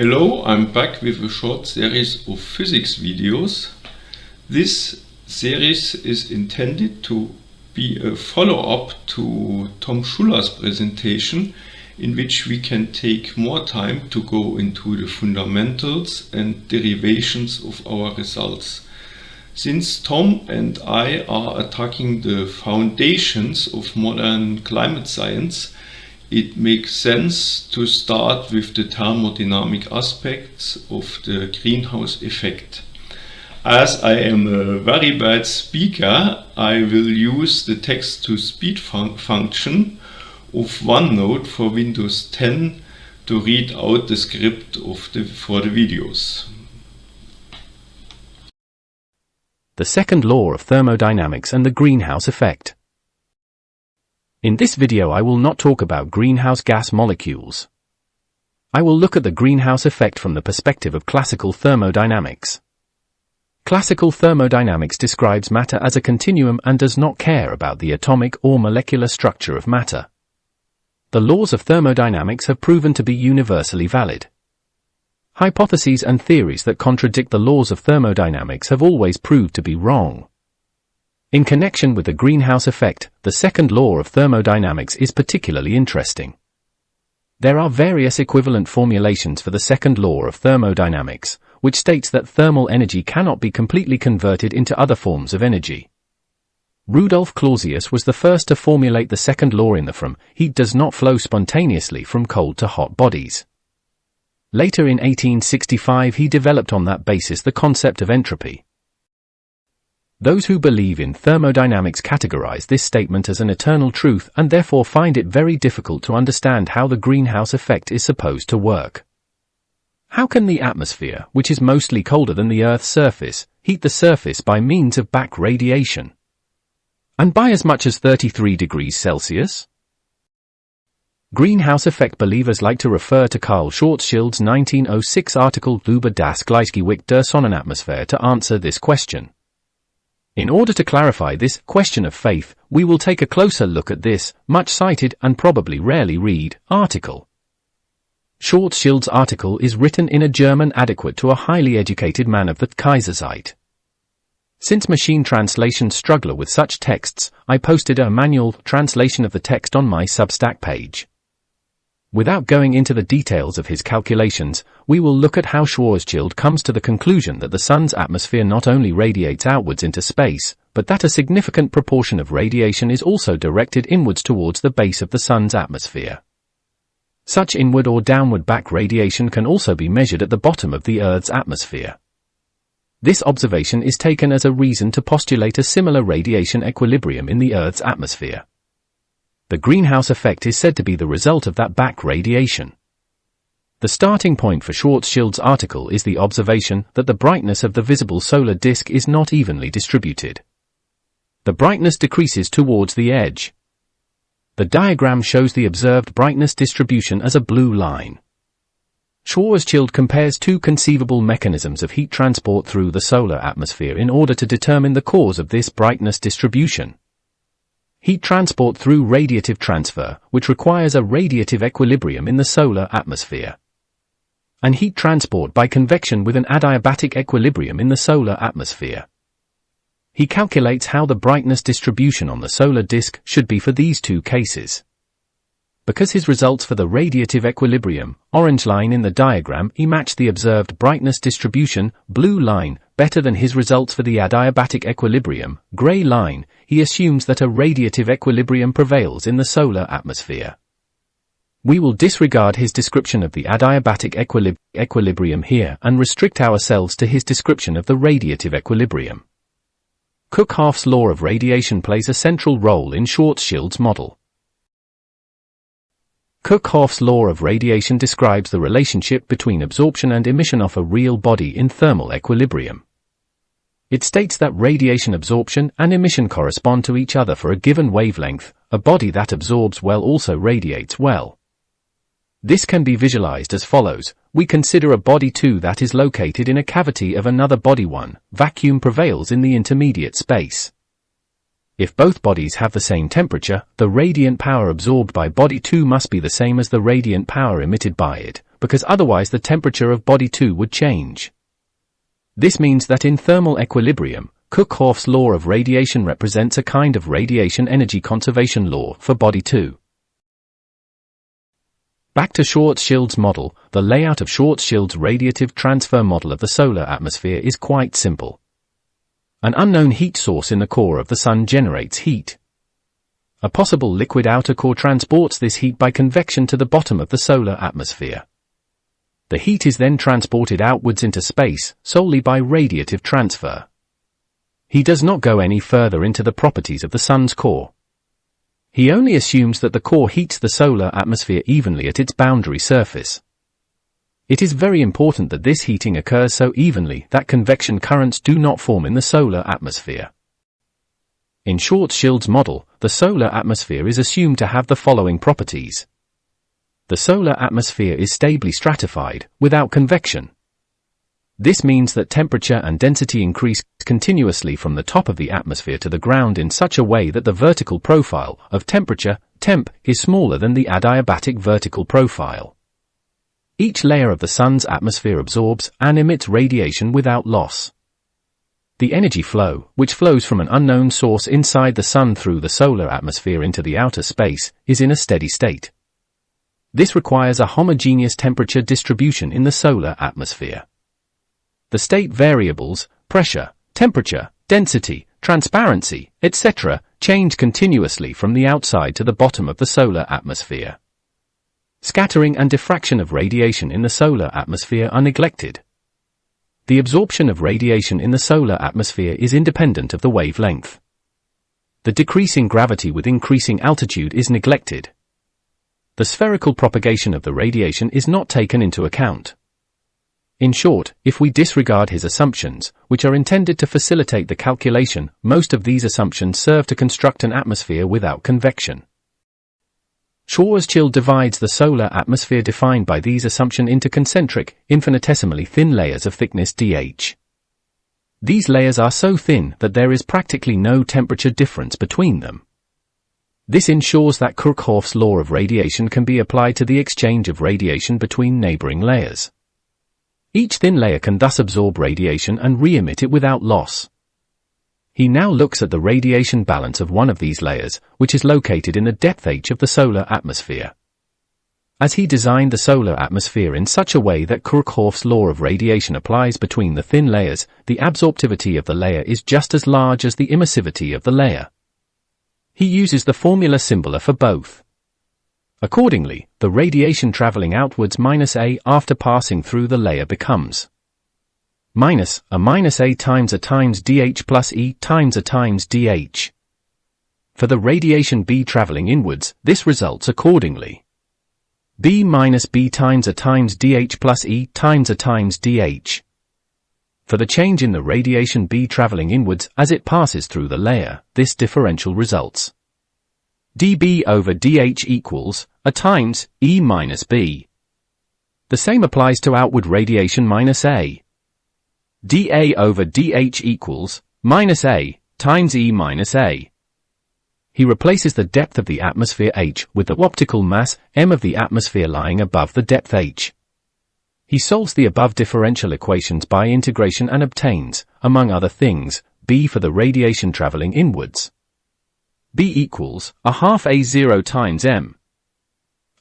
Hello, I'm back with a short series of physics videos. This series is intended to be a follow-up to Tom Shula's presentation, in which we can take more time to go into the fundamentals and derivations of our results. Since Tom and I are attacking the foundations of modern climate science, it makes sense to start with the thermodynamic aspects of the greenhouse effect. As I am a very bad speaker, I will use the text-to-speech function of OneNote for Windows 10 to read out the script for the videos. The second law of thermodynamics and the greenhouse effect. In this video I will not talk about greenhouse gas molecules. I will look at the greenhouse effect from the perspective of classical thermodynamics. Classical thermodynamics describes matter as a continuum and does not care about the atomic or molecular structure of matter. The laws of thermodynamics have proven to be universally valid. Hypotheses and theories that contradict the laws of thermodynamics have always proved to be wrong. In connection with the greenhouse effect, the second law of thermodynamics is particularly interesting. There are various equivalent formulations for the second law of thermodynamics, which states that thermal energy cannot be completely converted into other forms of energy. Rudolf Clausius was the first to formulate the second law in the from heat does not flow spontaneously from cold to hot bodies. Later in 1865 he developed on that basis the concept of entropy. Those who believe in thermodynamics categorize this statement as an eternal truth and therefore find it very difficult to understand how the greenhouse effect is supposed to work. How can the atmosphere, which is mostly colder than the Earth's surface, heat the surface by means of back radiation? And by as much as 33 degrees Celsius? Greenhouse effect believers like to refer to Carl Schwarzschild's 1906 article Über das Gleichgewicht der Sonnenatmosphäre to answer this question. In order to clarify this question of faith, we will take a closer look at this, much cited and probably rarely read, article. Schwarzschild's article is written in a German adequate to a highly educated man of the Kaiserzeit. Since machine translations struggle with such texts, I posted a manual translation of the text on my Substack page. Without going into the details of his calculations, we will look at how Schwarzschild comes to the conclusion that the sun's atmosphere not only radiates outwards into space, but that a significant proportion of radiation is also directed inwards towards the base of the sun's atmosphere. Such inward or downward back radiation can also be measured at the bottom of the Earth's atmosphere. This observation is taken as a reason to postulate a similar radiation equilibrium in the Earth's atmosphere. The greenhouse effect is said to be the result of that back radiation. The starting point for Schwarzschild's article is the observation that the brightness of the visible solar disk is not evenly distributed. The brightness decreases towards the edge. The diagram shows the observed brightness distribution as a blue line. Schwarzschild compares two conceivable mechanisms of heat transport through the solar atmosphere in order to determine the cause of this brightness distribution. Heat transport through radiative transfer, which requires a radiative equilibrium in the solar atmosphere. And heat transport by convection with an adiabatic equilibrium in the solar atmosphere. He calculates how the brightness distribution on the solar disk should be for these two cases. Because his results for the radiative equilibrium, orange line in the diagram, he matched the observed brightness distribution, blue line, better than his results for the adiabatic equilibrium, gray line, he assumes that a radiative equilibrium prevails in the solar atmosphere. We will disregard his description of the adiabatic equilibrium here and restrict ourselves to his description of the radiative equilibrium. Kirchhoff's law of radiation plays a central role in Schwarzschild's model. Kirchhoff's law of radiation describes the relationship between absorption and emission of a real body in thermal equilibrium. It states that radiation absorption and emission correspond to each other for a given wavelength. A body that absorbs well also radiates well. This can be visualized as follows. We consider a body 2 that is located in a cavity of another body 1. Vacuum prevails in the intermediate space. If both bodies have the same temperature, the radiant power absorbed by body 2 must be the same as the radiant power emitted by it, because otherwise the temperature of body 2 would change. This means that in thermal equilibrium, Kirchhoff's law of radiation represents a kind of radiation energy conservation law for body 2. Back to Schwarzschild's model, the layout of Schwarzschild's radiative transfer model of the solar atmosphere is quite simple. An unknown heat source in the core of the Sun generates heat. A possible liquid outer core transports this heat by convection to the bottom of the solar atmosphere. The heat is then transported outwards into space solely by radiative transfer. He does not go any further into the properties of the Sun's core. He only assumes that the core heats the solar atmosphere evenly at its boundary surface. It is very important that this heating occurs so evenly that convection currents do not form in the solar atmosphere. In Schwarzschild's model, the solar atmosphere is assumed to have the following properties. The solar atmosphere is stably stratified, without convection. This means that temperature and density increase continuously from the top of the atmosphere to the ground in such a way that the vertical profile of temperature, temp, is smaller than the adiabatic vertical profile. Each layer of the Sun's atmosphere absorbs and emits radiation without loss. The energy flow, which flows from an unknown source inside the Sun through the solar atmosphere into the outer space, is in a steady state. This requires a homogeneous temperature distribution in the solar atmosphere. The state variables, pressure, temperature, density, transparency, etc., change continuously from the outside to the bottom of the solar atmosphere. Scattering and diffraction of radiation in the solar atmosphere are neglected. The absorption of radiation in the solar atmosphere is independent of the wavelength. The decreasing gravity with increasing altitude is neglected. The spherical propagation of the radiation is not taken into account. In short, if we disregard his assumptions, which are intended to facilitate the calculation, most of these assumptions serve to construct an atmosphere without convection. Schwarzschild divides the solar atmosphere defined by these assumptions into concentric, infinitesimally thin layers of thickness dH. These layers are so thin that there is practically no temperature difference between them. This ensures that Kirchhoff's law of radiation can be applied to the exchange of radiation between neighboring layers. Each thin layer can thus absorb radiation and re-emit it without loss. He now looks at the radiation balance of one of these layers, which is located in the depth h of the solar atmosphere. As he designed the solar atmosphere in such a way that Kirchhoff's law of radiation applies between the thin layers, the absorptivity of the layer is just as large as the emissivity of the layer. He uses the formula symbol for both. Accordingly, the radiation traveling outwards -A after passing through the layer becomes -A times A times dH plus E times A times dH. For the radiation B traveling inwards, this results accordingly. B minus B times A times dH plus E times A times dH. For the change in the radiation B traveling inwards as it passes through the layer, this differential results. dB over dH equals A times E minus B. The same applies to outward radiation -A. dA over dH equals -A times E minus A. He replaces the depth of the atmosphere h with the optical mass m of the atmosphere lying above the depth h. He solves the above differential equations by integration and obtains, among other things, B for the radiation traveling inwards. B equals ½ A0 times m.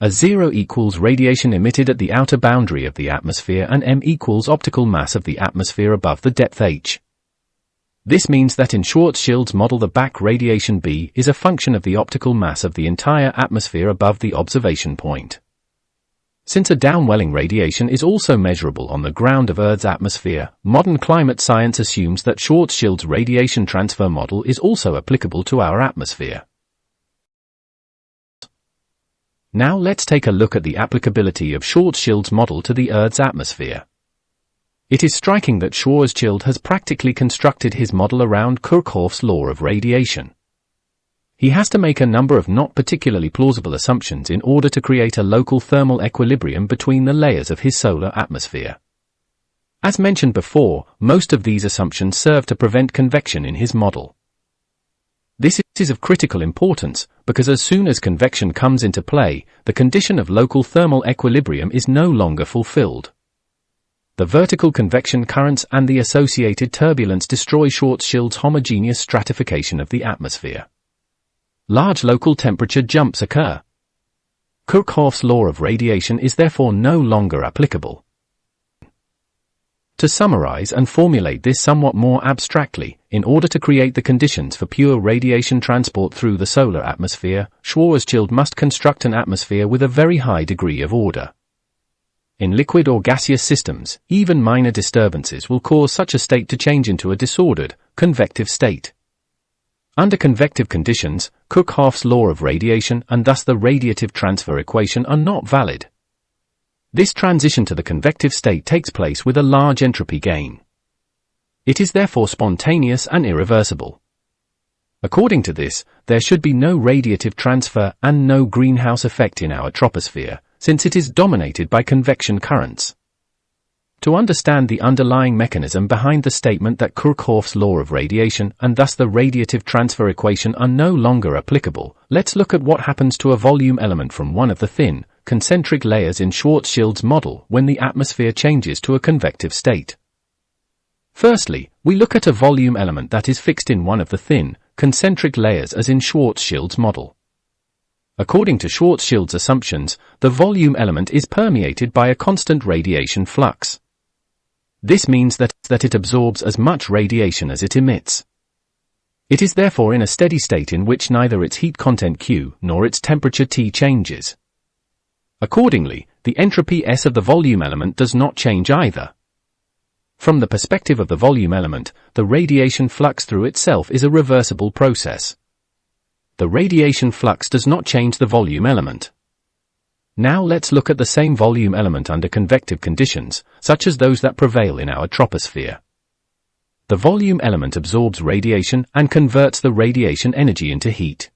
A0 equals radiation emitted at the outer boundary of the atmosphere and m equals optical mass of the atmosphere above the depth h. This means that in Schwarzschild's model the back radiation B is a function of the optical mass of the entire atmosphere above the observation point. Since a downwelling radiation is also measurable on the ground of Earth's atmosphere, modern climate science assumes that Schwarzschild's radiation transfer model is also applicable to our atmosphere. Now let's take a look at the applicability of Schwarzschild's model to the Earth's atmosphere. It is striking that Schwarzschild has practically constructed his model around Kirchhoff's law of radiation. He has to make a number of not particularly plausible assumptions in order to create a local thermal equilibrium between the layers of his solar atmosphere. As mentioned before, most of these assumptions serve to prevent convection in his model. This is of critical importance, because as soon as convection comes into play, the condition of local thermal equilibrium is no longer fulfilled. The vertical convection currents and the associated turbulence destroy Schwarzschild's homogeneous stratification of the atmosphere. Large local temperature jumps occur. Kirchhoff's law of radiation is therefore no longer applicable. To summarize and formulate this somewhat more abstractly, in order to create the conditions for pure radiation transport through the solar atmosphere, Schwarzschild must construct an atmosphere with a very high degree of order. In liquid or gaseous systems, even minor disturbances will cause such a state to change into a disordered, convective state. Under convective conditions, Kirchhoff's law of radiation and thus the radiative transfer equation are not valid. This transition to the convective state takes place with a large entropy gain. It is therefore spontaneous and irreversible. According to this, there should be no radiative transfer and no greenhouse effect in our troposphere, since it is dominated by convection currents. To understand the underlying mechanism behind the statement that Kirchhoff's law of radiation and thus the radiative transfer equation are no longer applicable, let's look at what happens to a volume element from one of the thin, concentric layers in Schwarzschild's model when the atmosphere changes to a convective state. Firstly, we look at a volume element that is fixed in one of the thin, concentric layers as in Schwarzschild's model. According to Schwarzschild's assumptions, the volume element is permeated by a constant radiation flux. This means that it absorbs as much radiation as it emits. It is therefore in a steady state in which neither its heat content Q nor its temperature T changes. Accordingly, the entropy S of the volume element does not change either. From the perspective of the volume element, the radiation flux through itself is a reversible process. The radiation flux does not change the volume element. Now let's look at the same volume element under convective conditions, such as those that prevail in our troposphere. The volume element absorbs radiation and converts the radiation energy into heat.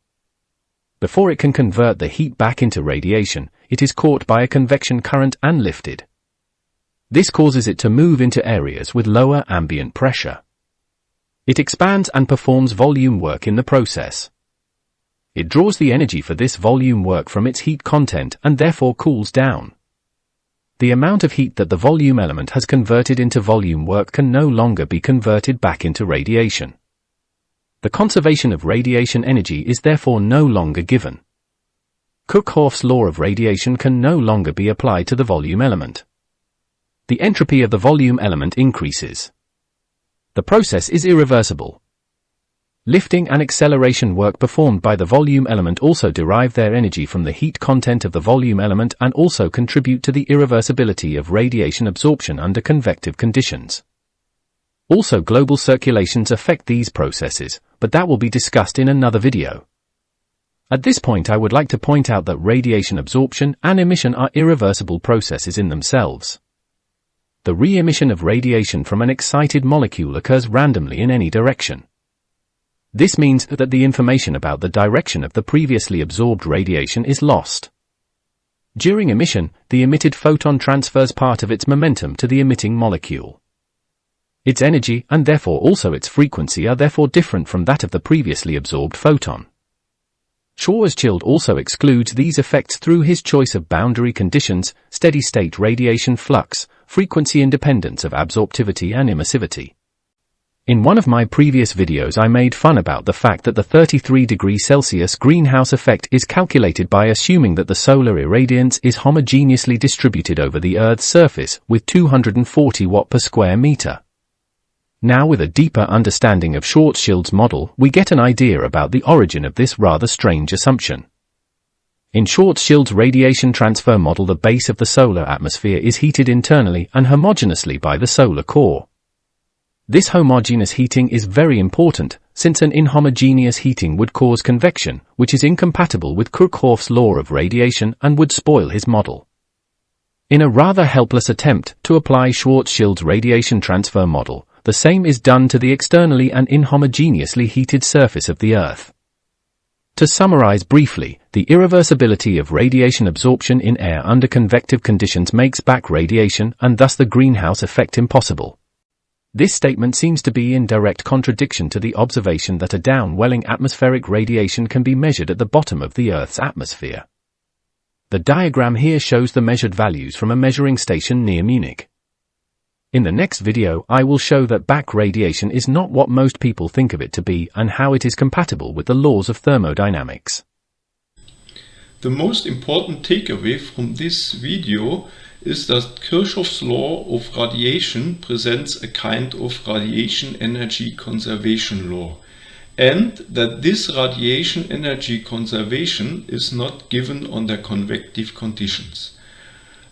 Before it can convert the heat back into radiation, it is caught by a convection current and lifted. This causes it to move into areas with lower ambient pressure. It expands and performs volume work in the process. It draws the energy for this volume work from its heat content and therefore cools down. The amount of heat that the volume element has converted into volume work can no longer be converted back into radiation. The conservation of radiation energy is therefore no longer given. Kirchhoff's law of radiation can no longer be applied to the volume element. The entropy of the volume element increases. The process is irreversible. Lifting and acceleration work performed by the volume element also derive their energy from the heat content of the volume element and also contribute to the irreversibility of radiation absorption under convective conditions. Also, global circulations affect these processes, but that will be discussed in another video. At this point, I would like to point out that radiation absorption and emission are irreversible processes in themselves. The re-emission of radiation from an excited molecule occurs randomly in any direction. This means that the information about the direction of the previously absorbed radiation is lost. During emission, the emitted photon transfers part of its momentum to the emitting molecule. Its energy, and therefore also its frequency, are therefore different from that of the previously absorbed photon. Schwarzschild also excludes these effects through his choice of boundary conditions, steady-state radiation flux, frequency independence of absorptivity and emissivity. In one of my previous videos I made fun about the fact that the 33°C greenhouse effect is calculated by assuming that the solar irradiance is homogeneously distributed over the Earth's surface with 240 watt per square meter. Now, with a deeper understanding of Schwarzschild's model, we get an idea about the origin of this rather strange assumption. In Schwarzschild's radiation transfer model, the base of the solar atmosphere is heated internally and homogeneously by the solar core. This homogeneous heating is very important, since an inhomogeneous heating would cause convection, which is incompatible with Kirchhoff's law of radiation and would spoil his model. In a rather helpless attempt to apply Schwarzschild's radiation transfer model, the same is done to the externally and inhomogeneously heated surface of the Earth. To summarize briefly, the irreversibility of radiation absorption in air under convective conditions makes back radiation and thus the greenhouse effect impossible. This statement seems to be in direct contradiction to the observation that a downwelling atmospheric radiation can be measured at the bottom of the Earth's atmosphere. The diagram here shows the measured values from a measuring station near Munich. In the next video, I will show that back radiation is not what most people think of it to be and how it is compatible with the laws of thermodynamics. The most important takeaway from this video is that Kirchhoff's law of radiation presents a kind of radiation energy conservation law, and that this radiation energy conservation is not given under convective conditions.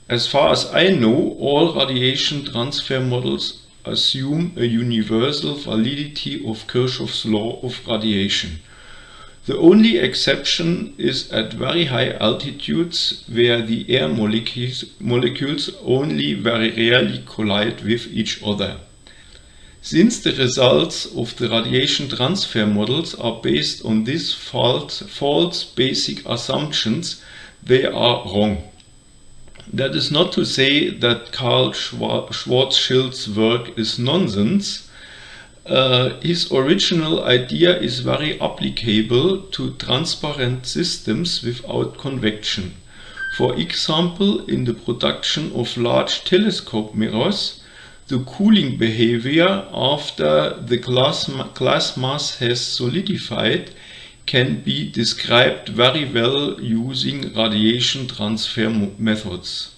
As far as I know, all radiation transfer models assume a universal validity of Kirchhoff's law of radiation. The only exception is at very high altitudes, where the air molecules only very rarely collide with each other. Since the results of the radiation transfer models are based on these false basic assumptions, they are wrong. That is not to say that Karl Schwarzschild's work is nonsense. His original idea is very applicable to transparent systems without convection. For example, in the production of large telescope mirrors, the cooling behavior after the glass mass has solidified can be described very well using radiation transfer methods.